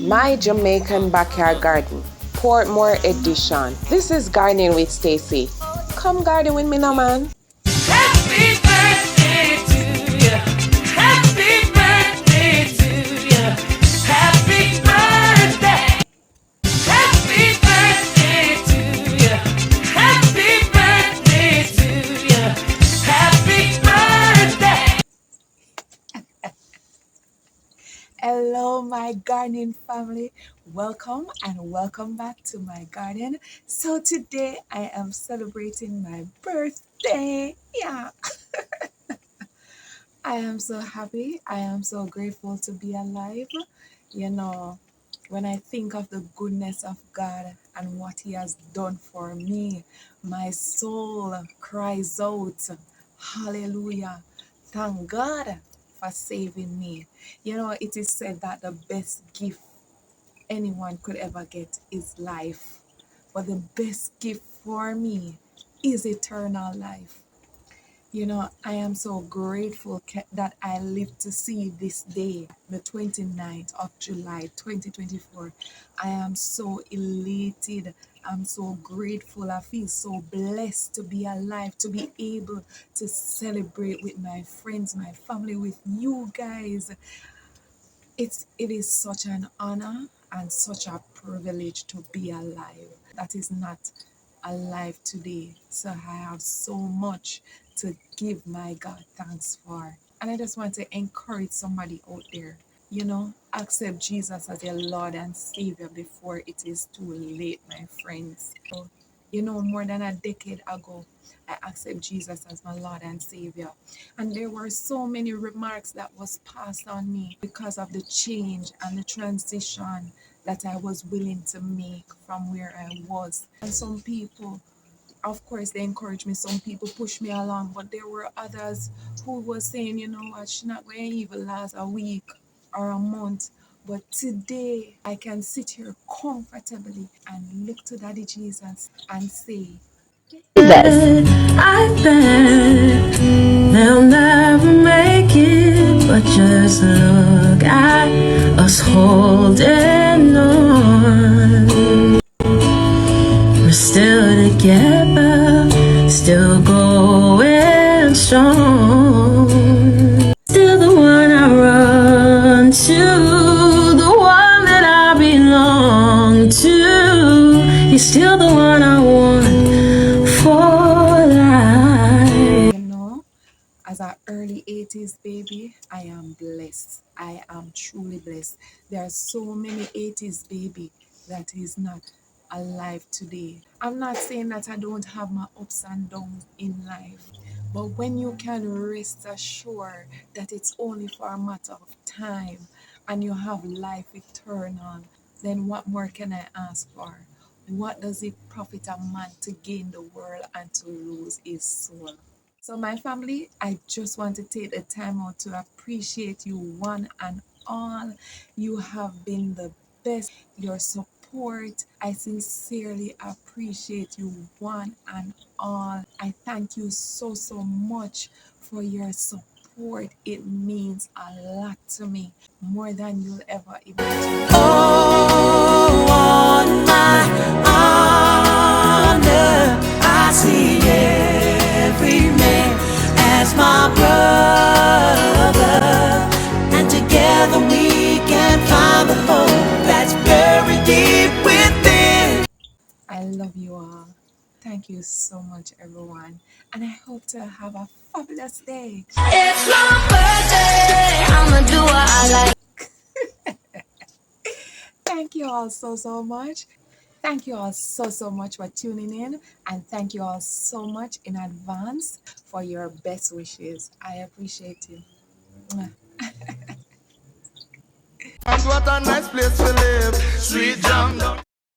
My Jamaican Backyard Garden, Portmore edition. This is Gardening with Stacey. Come garden with me now, man. Happy birthday to you. Happy birthday to you. Happy birthday. Happy birthday to you. Happy birthday to you. Happy birthday. Hello, my gardening family. Welcome and welcome back to my garden. So today I am celebrating my birthday. Yeah. I am so happy. I am so grateful to be alive. You know, when I think of the goodness of God and what He has done for me, my soul cries out, hallelujah. Thank God for saving me. You know, it is said that the best gift anyone could ever get is life. But the best gift for me is eternal life. You know, I am so grateful that I lived to see this day, the 29th of July, 2024. I am so elated. I'm so grateful. I feel so blessed to be alive, to be able to celebrate with my friends, my family, with you guys. It is such an honor and such a privilege to be alive. That is not alive today. So I have so much to give my God thanks for. And I just want to encourage somebody out there, you know, accept Jesus as your Lord and Savior before it is too late, my friends. So, you know, more than a decade ago, I accept Jesus as my Lord and Savior. And there were so many remarks that was passed on me because of the change and the transition that I was willing to make from where I was. And some people, of course, they encouraged me. Some people pushed me along, but there were others who were saying, you know what, she's not going to even last a week or a month. But today, I can sit here comfortably and look to Daddy Jesus and say, I bet they'll never make it, but just look at us holding on. We're still together, still going strong. Still the one I run to, the one that I belong to. He's still the one I want for life. you know, as an early 80s baby, I am blessed. I am truly blessed. There are so many 80s baby that is not alive today. I'm not saying that I don't have my ups and downs in life, but when you can rest assured that it's only for a matter of time and you have life eternal, then what more can I ask for? What does it profit a man to gain the world and to lose his soul? So my family, I just want to take the time out to appreciate you one and all. You have been the best. Your support, I sincerely appreciate you one and all. I thank you so much for your support. It means a lot to me, more than you'll ever imagine. Oh, on my honor, I see every man as my brother, and together we can find the hope that's buried deep within. I love you all. Thank you so much, everyone. And I hope to have a fabulous day. It's my birthday, I'ma do what I like. Thank you all so much. Thank you all so much for tuning in. And thank you all so much in advance for your best wishes. I appreciate you. Mwah. And what a nice place to live. Sweet jam.